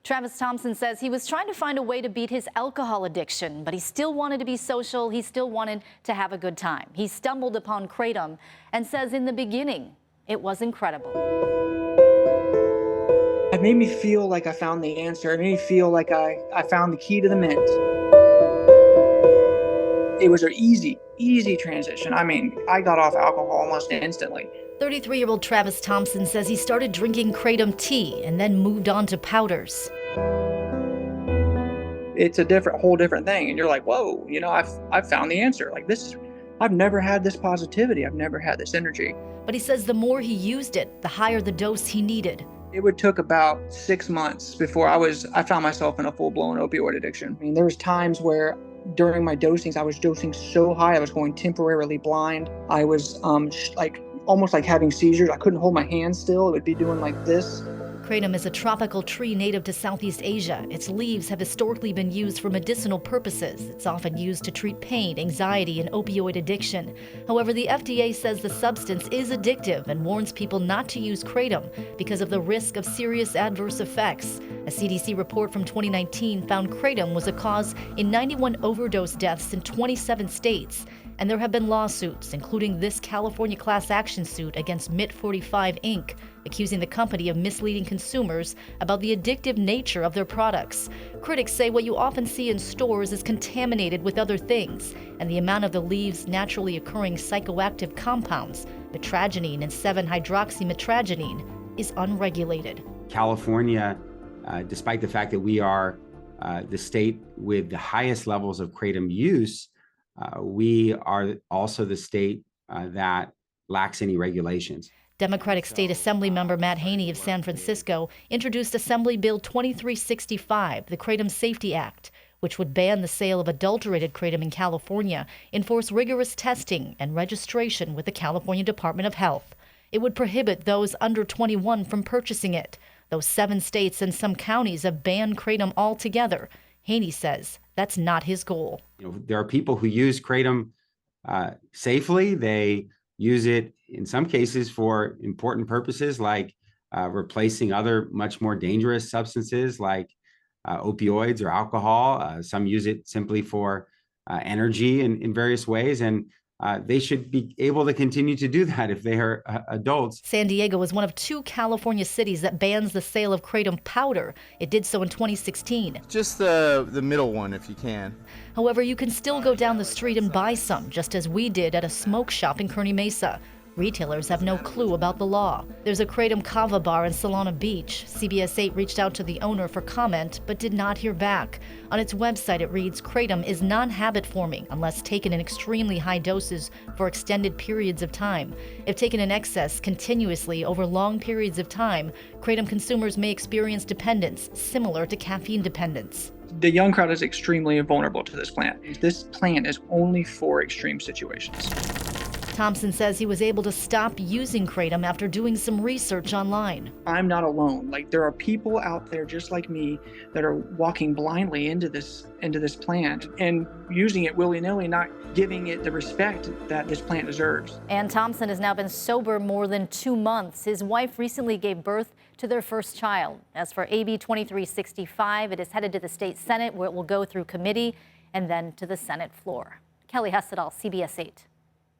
Travis Thompson says he was trying to find a way to beat his alcohol addiction, but he still wanted to be social. He still wanted to have a good time. He stumbled upon Kratom and says in the beginning, it was incredible. It made me feel like I found the answer. It made me feel like I found the key to the mint. It was an easy transition. I mean, I got off alcohol almost instantly. 33-year-old Travis Thompson says he started drinking Kratom tea and then moved on to powders. It's a whole different thing. And you're like, whoa, I've found the answer. Like this, I've never had this positivity. I've never had this energy. But he says the more he used it, the higher the dose he needed. It took about 6 months before I found myself in a full-blown opioid addiction. I mean, there was times where during my dosings, I was dosing so high, I was going temporarily blind. I was almost like having seizures. I couldn't hold my hands still. It would be doing like this. Kratom is a tropical tree native to Southeast Asia. Its leaves have historically been used for medicinal purposes. It's often used to treat pain, anxiety, and opioid addiction. However, the FDA says the substance is addictive and warns people not to use Kratom because of the risk of serious adverse effects. A CDC report from 2019 found Kratom was a cause in 91 overdose deaths in 27 states. And there have been lawsuits, including this California class action suit against MIT 45 Inc., accusing the company of misleading consumers about the addictive nature of their products. Critics say what you often see in stores is contaminated with other things, and the amount of the leaves' naturally occurring psychoactive compounds, metragenine and 7-hydroxymetragenine, is unregulated. California, despite the fact that we are the state with the highest levels of Kratom use, we are also the state that lacks any regulations. Democratic State Assembly member Matt Haney of San Francisco introduced Assembly Bill 2365, the Kratom Safety Act, which would ban the sale of adulterated Kratom in California, enforce rigorous testing and registration with the California Department of Health. It would prohibit those under 21 from purchasing it, though 7 states and some counties have banned Kratom altogether. Haney says that's not his goal. There are people who use Kratom safely. They use it in some cases for important purposes like replacing other much more dangerous substances like opioids or alcohol. Some use it simply for energy in various ways, and they should be able to continue to do that if they are adults. San Diego is one of 2 California cities that bans the sale of Kratom powder. It did so in 2016. Just the middle one if you can. However, you can still go down the street and buy some, just as we did at a smoke shop in Kearney Mesa. Retailers have no clue about the law. There's a Kratom Kava bar in Solana Beach. CBS 8 reached out to the owner for comment, but did not hear back. On its website, it reads, Kratom is non-habit forming unless taken in extremely high doses for extended periods of time. If taken in excess continuously over long periods of time, Kratom consumers may experience dependence similar to caffeine dependence. The young crowd is extremely vulnerable to this plant. This plant is only for extreme situations. Thompson says he was able to stop using Kratom after doing some research online. I'm not alone. Like, there are people out there just like me that are walking blindly into this plant and using it willy-nilly, not giving it the respect that this plant deserves. And Thompson has now been sober more than 2 months. His wife recently gave birth to their first child. As for AB 2365, it is headed to the state Senate, where it will go through committee and then to the Senate floor. Kelly Hessedal, CBS 8.